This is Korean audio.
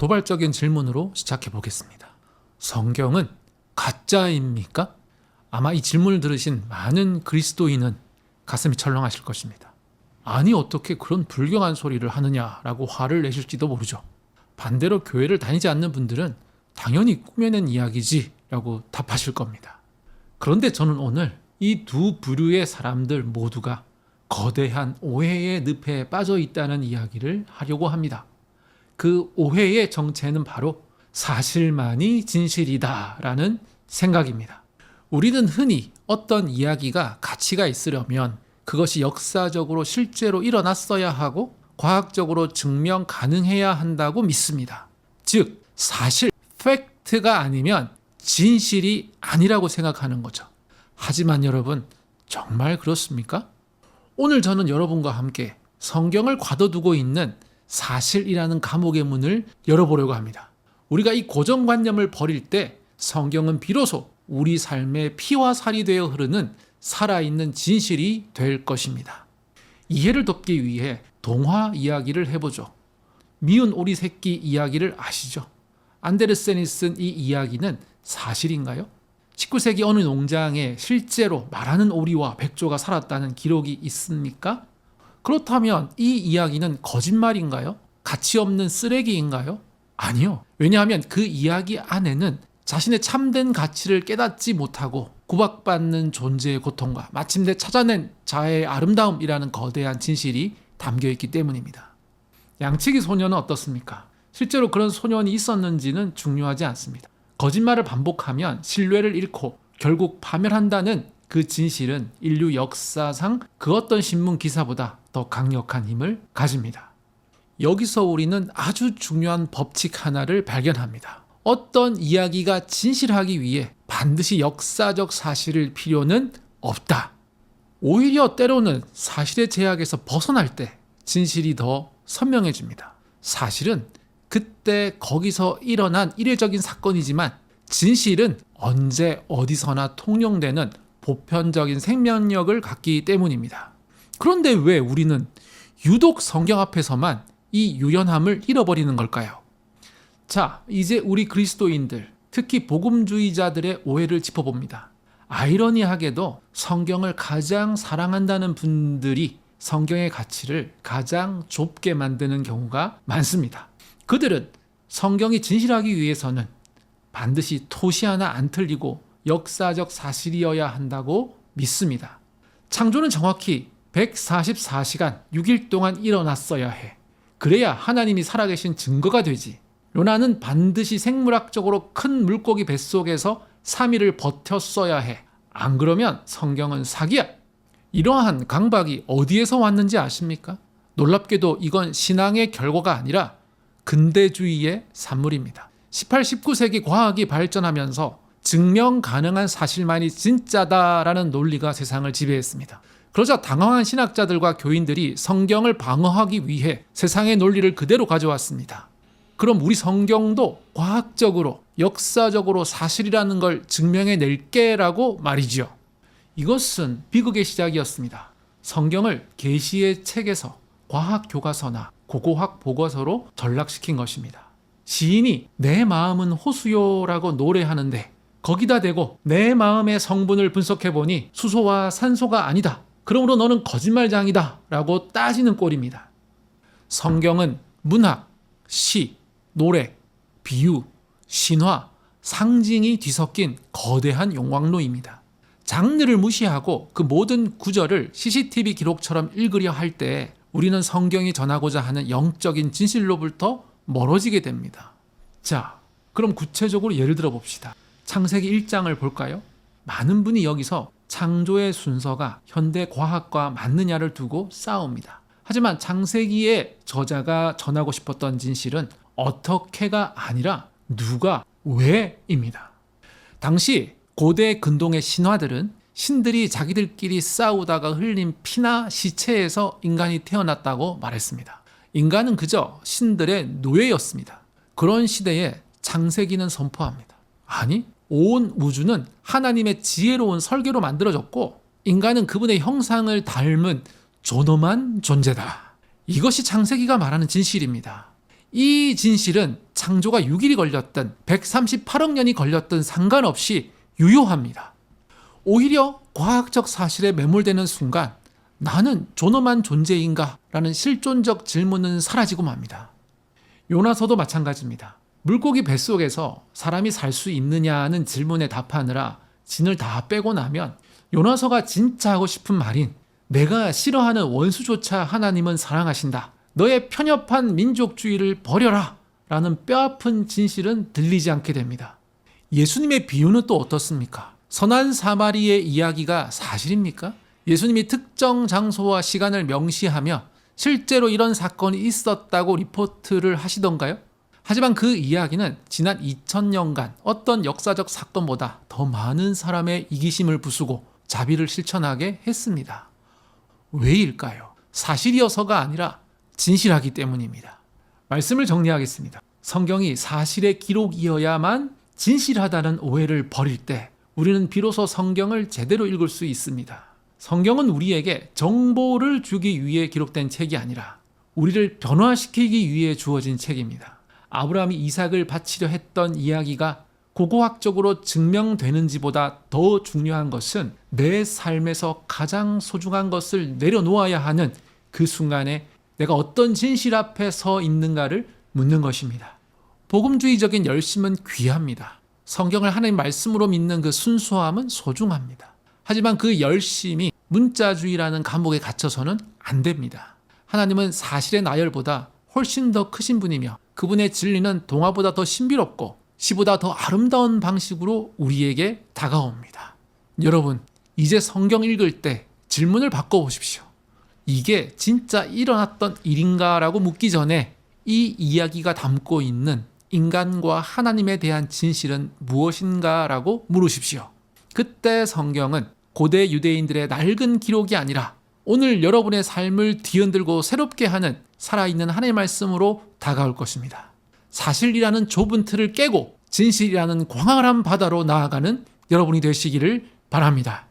도발적인 질문으로 시작해 보겠습니다. 성경은 가짜입니까? 아마 이 질문을 들으신 많은 그리스도인은 가슴이 철렁하실 것입니다. 아니 어떻게 그런 불경한 소리를 하느냐라고 화를 내실지도 모르죠. 반대로 교회를 다니지 않는 분들은 당연히 꾸며낸 이야기지 라고 답하실 겁니다. 그런데 저는 오늘 이 두 부류의 사람들 모두가 거대한 오해의 늪에 빠져 있다는 이야기를 하려고 합니다. 그 오해의 정체는 바로 사실만이 진실이다라는 생각입니다. 우리는 흔히 어떤 이야기가 가치가 있으려면 그것이 역사적으로 실제로 일어났어야 하고 과학적으로 증명 가능해야 한다고 믿습니다. 즉, 사실, 팩트가 아니면 진실이 아니라고 생각하는 거죠. 하지만 여러분, 정말 그렇습니까? 오늘 저는 여러분과 함께 성경을 가둬두고 있는 사실이라는 감옥의 문을 열어보려고 합니다. 우리가 이 고정관념을 버릴 때 성경은 비로소 우리 삶의 피와 살이 되어 흐르는 살아있는 진실이 될 것입니다. 이해를 돕기 위해 동화 이야기를 해보죠. 미운 오리 새끼 이야기를 아시죠? 안데르센이 쓴 이 이야기는 사실인가요? 19세기 어느 농장에 실제로 말하는 오리와 백조가 살았다는 기록이 있습니까? 그렇다면 이 이야기는 거짓말인가요? 가치 없는 쓰레기인가요? 아니요. 왜냐하면 그 이야기 안에는 자신의 참된 가치를 깨닫지 못하고 구박받는 존재의 고통과 마침내 찾아낸 자아의 아름다움이라는 거대한 진실이 담겨있기 때문입니다. 양치기 소년은 어떻습니까? 실제로 그런 소년이 있었는지는 중요하지 않습니다. 거짓말을 반복하면 신뢰를 잃고 결국 파멸한다는 그 진실은 인류 역사상 그 어떤 신문 기사보다 더 강력한 힘을 가집니다. 여기서 우리는 아주 중요한 법칙 하나를 발견합니다. 어떤 이야기가 진실하기 위해 반드시 역사적 사실일 필요는 없다. 오히려 때로는 사실의 제약에서 벗어날 때 진실이 더 선명해집니다. 사실은 그때 거기서 일어난 이례적인 사건이지만 진실은 언제 어디서나 통용되는 보편적인 생명력을 갖기 때문입니다. 그런데 왜 우리는 유독 성경 앞에서만 이 유연함을 잃어버리는 걸까요? 자, 이제 우리 그리스도인들, 특히 복음주의자들의 오해를 짚어봅니다. 아이러니하게도 성경을 가장 사랑한다는 분들이 성경의 가치를 가장 좁게 만드는 경우가 많습니다. 그들은 성경이 진실하기 위해서는 반드시 토시 하나 안 틀리고 역사적 사실이어야 한다고 믿습니다. 창조는 정확히 144시간 6일 동안 일어났어야 해. 그래야 하나님이 살아계신 증거가 되지. 요나는 반드시 생물학적으로 큰 물고기 뱃속에서 3일을 버텼어야 해. 안 그러면 성경은 사기야. 이러한 강박이 어디에서 왔는지 아십니까? 놀랍게도 이건 신앙의 결과가 아니라 근대주의의 산물입니다. 18, 19세기 과학이 발전하면서 증명 가능한 사실만이 진짜다라는 논리가 세상을 지배했습니다. 그러자 당황한 신학자들과 교인들이 성경을 방어하기 위해 세상의 논리를 그대로 가져왔습니다. 그럼 우리 성경도 과학적으로, 역사적으로 사실이라는 걸 증명해낼게라고 말이지요. 이것은 비극의 시작이었습니다. 성경을 계시의 책에서 과학 교과서나 고고학 보고서로 전락시킨 것입니다. 시인이 내 마음은 호수요라고 노래하는데 거기다 대고 내 마음의 성분을 분석해보니 수소와 산소가 아니다. 그러므로 너는 거짓말장이다 라고 따지는 꼴입니다. 성경은 문학, 시, 노래, 비유, 신화, 상징이 뒤섞인 거대한 용광로입니다. 장르를 무시하고 그 모든 구절을 CCTV 기록처럼 읽으려 할 때 우리는 성경이 전하고자 하는 영적인 진실로부터 멀어지게 됩니다. 자, 그럼 구체적으로 예를 들어 봅시다. 창세기 1장을 볼까요? 많은 분이 여기서 창조의 순서가 현대 과학과 맞느냐를 두고 싸웁니다. 하지만 창세기의 저자가 전하고 싶었던 진실은 어떻게가 아니라 누가, 왜입니다. 당시 고대 근동의 신화들은 신들이 자기들끼리 싸우다가 흘린 피나 시체에서 인간이 태어났다고 말했습니다. 인간은 그저 신들의 노예였습니다. 그런 시대에 창세기는 선포합니다. 아니, 온 우주는 하나님의 지혜로운 설계로 만들어졌고 인간은 그분의 형상을 닮은 존엄한 존재다. 이것이 창세기가 말하는 진실입니다. 이 진실은 창조가 6일이 걸렸든 138억 년이 걸렸든 상관없이 유효합니다. 오히려 과학적 사실에 매몰되는 순간 나는 존엄한 존재인가? 라는 실존적 질문은 사라지고 맙니다. 요나서도 마찬가지입니다. 물고기 뱃속에서 사람이 살 수 있느냐는 질문에 답하느라 진을 다 빼고 나면 요나서가 진짜 하고 싶은 말인 내가 싫어하는 원수조차 하나님은 사랑하신다. 너의 편협한 민족주의를 버려라. 라는 뼈아픈 진실은 들리지 않게 됩니다. 예수님의 비유는 또 어떻습니까? 선한 사마리의 이야기가 사실입니까? 예수님이 특정 장소와 시간을 명시하며 실제로 이런 사건이 있었다고 리포트를 하시던가요? 하지만 그 이야기는 지난 2000년간 어떤 역사적 사건보다 더 많은 사람의 이기심을 부수고 자비를 실천하게 했습니다. 왜일까요? 사실이어서가 아니라 진실하기 때문입니다. 말씀을 정리하겠습니다. 성경이 사실의 기록이어야만 진실하다는 오해를 버릴 때 우리는 비로소 성경을 제대로 읽을 수 있습니다. 성경은 우리에게 정보를 주기 위해 기록된 책이 아니라 우리를 변화시키기 위해 주어진 책입니다. 아브라함이 이삭을 바치려 했던 이야기가 고고학적으로 증명되는지보다 더 중요한 것은 내 삶에서 가장 소중한 것을 내려놓아야 하는 그 순간에 내가 어떤 진실 앞에 서 있는가를 묻는 것입니다. 복음주의적인 열심은 귀합니다. 성경을 하나님 말씀으로 믿는 그 순수함은 소중합니다. 하지만 그 열심이 문자주의라는 감옥에 갇혀서는 안 됩니다. 하나님은 사실의 나열보다 훨씬 더 크신 분이며 그분의 진리는 동화보다 더 신비롭고 시보다 더 아름다운 방식으로 우리에게 다가옵니다. 여러분, 이제 성경 읽을 때 질문을 바꿔보십시오. 이게 진짜 일어났던 일인가라고 묻기 전에 이 이야기가 담고 있는 인간과 하나님에 대한 진실은 무엇인가라고 물으십시오. 그때 성경은 고대 유대인들의 낡은 기록이 아니라 오늘 여러분의 삶을 뒤흔들고 새롭게 하는 살아있는 하나님의 말씀으로 다가올 것입니다. 사실이라는 좁은 틀을 깨고 진실이라는 광활한 바다로 나아가는 여러분이 되시기를 바랍니다.